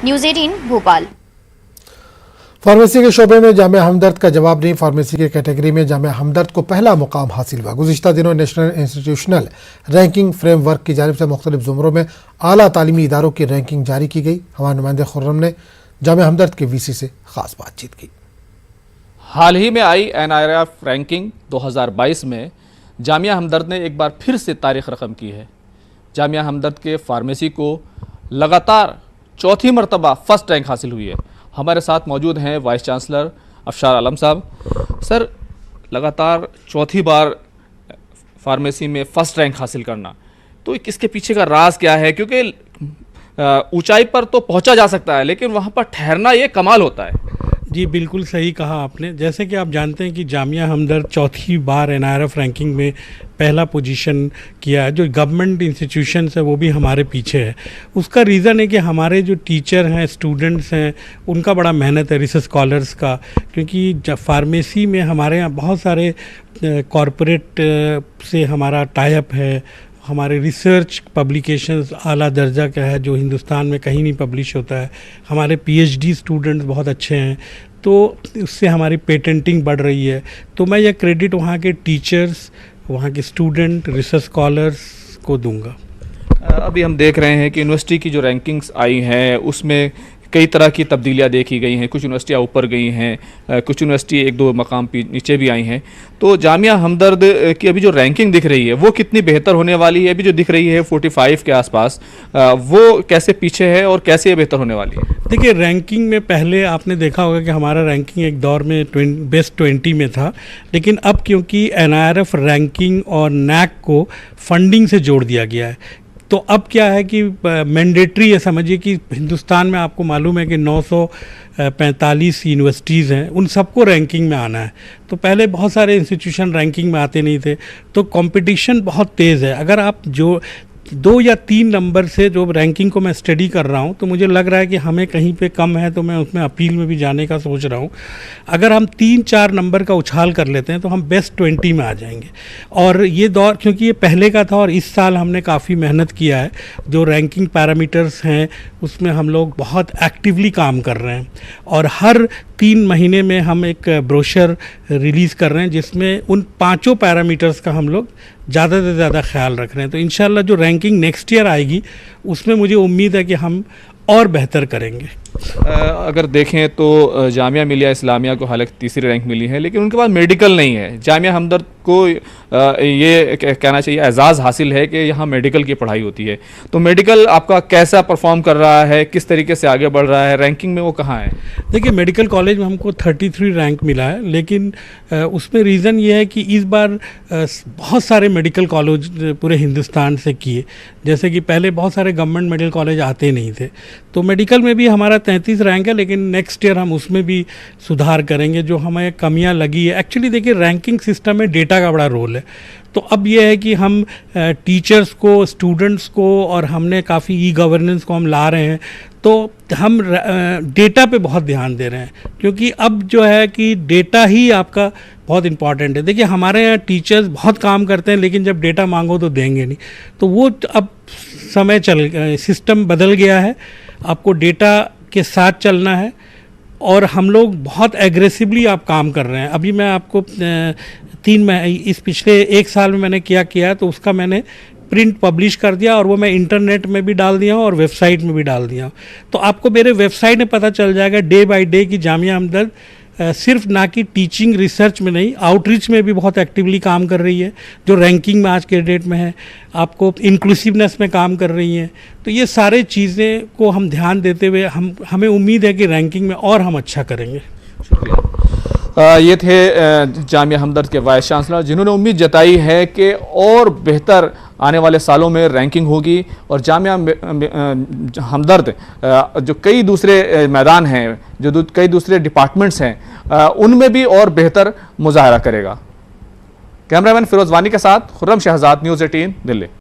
News 18 Bhopal. Pharmacy के शोबे में जामिया हमदर्द का जवाब नहीं। फार्मेसी की कैटेगरी में जामिया हमदर्द को पहला मुकाम हासिल हुआ। गुज़िश्ता दिनों नेशनल इंस्टीट्यूशनल रैंकिंग फ्रेमवर्क की जानिब से मुख्तलिफ ज़ुमरों में आला तालीमी इदारों की रैंकिंग जारी की गई। हमारे नुमाइंदे खुर्रम ने जामिया हमदर्द के वीसी से खास बातचीत की। हाल ही में आई NIRF रैंकिंग 2022 में जामिया हमदर्द ने एक बार फिर से तारीख रकम की है। जामिया हमदर्द के फार्मेसी को लगातार चौथी मरतबा फर्स्ट रैंक हासिल हुई है। हमारे साथ मौजूद हैं वाइस चांसलर अफशार आलम साहब। सर, लगातार चौथी बार फार्मेसी में फ़र्स्ट रैंक हासिल करना, तो इसके पीछे का राज क्या है? क्योंकि ऊंचाई पर तो पहुंचा जा सकता है, लेकिन वहां पर ठहरना ये कमाल होता है। जी बिल्कुल सही कहा आपने। जैसे कि आप जानते हैं कि जामिया हमदर्द चौथी बार NIRF रैंकिंग में पहला पोजीशन किया है। जो गवर्नमेंट इंस्टीट्यूशंस है वो भी हमारे पीछे है। उसका रीज़न है कि हमारे जो टीचर हैं, स्टूडेंट्स हैं, उनका बड़ा मेहनत है, रिसर्च स्कॉलर्स का। क्योंकि जब फार्मेसी में हमारे यहाँ बहुत सारे कॉरपोरेट से हमारा टाई अप है। हमारे रिसर्च पब्लिकेशंस आला दर्जा का है जो हिंदुस्तान में कहीं नहीं पब्लिश होता है। हमारे PhD स्टूडेंट्स बहुत अच्छे हैं, तो उससे हमारी पेटेंटिंग बढ़ रही है। तो मैं यह क्रेडिट वहाँ के टीचर्स, वहाँ के स्टूडेंट, रिसर्च स्कॉलर्स को दूंगा। अभी हम देख रहे हैं कि यूनिवर्सिटी की जो रैंकिंग्स आई हैं उसमें कई तरह की तब्दीलियां देखी गई हैं। कुछ यूनिवर्सिटियां ऊपर गई हैं, कुछ यूनिवर्सिटी एक दो मकाम नीचे भी आई हैं। तो जामिया हमदर्द की अभी जो रैंकिंग दिख रही है वो कितनी बेहतर होने वाली है? अभी जो दिख रही है 45 के आसपास, वो कैसे पीछे है और कैसे बेहतर होने वाली है? देखिए, रैंकिंग में पहले आपने देखा होगा कि हमारा रैंकिंग एक दौर में बेस्ट 20 में था, लेकिन अब क्योंकि NIRF रैंकिंग और NAC को फंडिंग से जोड़ दिया गया है, तो अब क्या है कि मैंडेटरी है। समझिए कि हिंदुस्तान में आपको मालूम है कि 945 यूनिवर्सिटीज़ हैं, उन सबको रैंकिंग में आना है। तो पहले बहुत सारे इंस्टीट्यूशन रैंकिंग में आते नहीं थे, तो कंपटीशन बहुत तेज़ है। अगर आप जो 2 या 3 नंबर से जो रैंकिंग को मैं स्टडी कर रहा हूँ, तो मुझे लग रहा है कि हमें कहीं पे कम है, तो मैं उसमें अपील में भी जाने का सोच रहा हूँ। अगर हम 3-4 नंबर का उछाल कर लेते हैं तो हम बेस्ट 20 में आ जाएंगे। और ये दौर क्योंकि ये पहले का था और इस साल हमने काफ़ी मेहनत किया है। जो रैंकिंग पैरामीटर्स हैं उसमें हम लोग बहुत एक्टिवली काम कर रहे हैं, और हर 3 महीने में हम एक ब्रोशर रिलीज़ कर रहे हैं जिसमें उन 5 पैरामीटर्स का हम लोग ज़्यादा से ज़्यादा ख्याल रख रहे हैं। तो इंशाल्लाह जो रैंकिंग नेक्स्ट ईयर आएगी उसमें मुझे उम्मीद है कि हम और बेहतर करेंगे। अगर देखें तो जामिया मिलिया इस्लामिया को हालांकि तीसरी रैंक मिली है, लेकिन उनके पास मेडिकल नहीं है। जामिया हमदर्द को ये कहना चाहिए एजाज़ हासिल है कि यहाँ मेडिकल की पढ़ाई होती है। तो मेडिकल आपका कैसा परफॉर्म कर रहा है, किस तरीके से आगे बढ़ रहा है, रैंकिंग में वो कहाँ है? देखिए, मेडिकल कॉलेज में हमको 33 रैंक मिला है, लेकिन उसमें रीज़न ये है कि इस बार बहुत सारे मेडिकल कॉलेज पूरे हिंदुस्तान से किए। जैसे कि पहले बहुत सारे गवर्नमेंट मेडिकल कॉलेज आते नहीं थे, तो मेडिकल में भी हमारा 33 रैंक है, लेकिन नेक्स्ट ईयर हम उसमें भी सुधार करेंगे। जो हमें कमियां लगी है, एक्चुअली देखिए रैंकिंग सिस्टम में डेटा का बड़ा रोल है। तो अब यह है कि हम टीचर्स को, स्टूडेंट्स को, और हमने काफ़ी ई-गवर्नेंस को हम ला रहे हैं, तो हम डेटा पे बहुत ध्यान दे रहे हैं। क्योंकि अब जो है कि डेटा ही आपका बहुत इम्पॉर्टेंट है। देखिए, हमारे यहाँ टीचर्स बहुत काम करते हैं, लेकिन जब डेटा मांगो तो देंगे नहीं। तो वो अब सिस्टम बदल गया है। आपको डेटा के साथ चलना है, और हम लोग बहुत एग्रेसिवली आप काम कर रहे हैं। अभी मैं आपको इस पिछले 1 साल में मैंने क्या किया, तो उसका मैंने प्रिंट पब्लिश कर दिया, और वो मैं इंटरनेट में भी डाल दिया हूँ और वेबसाइट में भी डाल दिया हूँ। तो आपको मेरे वेबसाइट में पता चल जाएगा डे बाय डे कि जामिया हमदर्द सिर्फ ना कि टीचिंग रिसर्च में नहीं, आउटरीच में भी बहुत एक्टिवली काम कर रही है, जो रैंकिंग में आज के डेट में है। आपको इंक्लूसिवनेस में काम कर रही हैं। तो ये सारे चीज़ें को हम ध्यान देते हुए हमें उम्मीद है कि रैंकिंग में और हम अच्छा करेंगे। शुक्रिया। ये थे जामिया हमदर्द के वाइस चांसलर, जिन्होंने उम्मीद जताई है कि और बेहतर आने वाले सालों में रैंकिंग होगी, और जामिया हमदर्द जो कई दूसरे मैदान हैं, जो कई दूसरे डिपार्टमेंट्स हैं, उनमें भी और बेहतर मुजाहरा करेगा। कैमरामैन फिरोज वानी के साथ खुर्रम शहजाद, न्यूज़ 18 दिल्ली।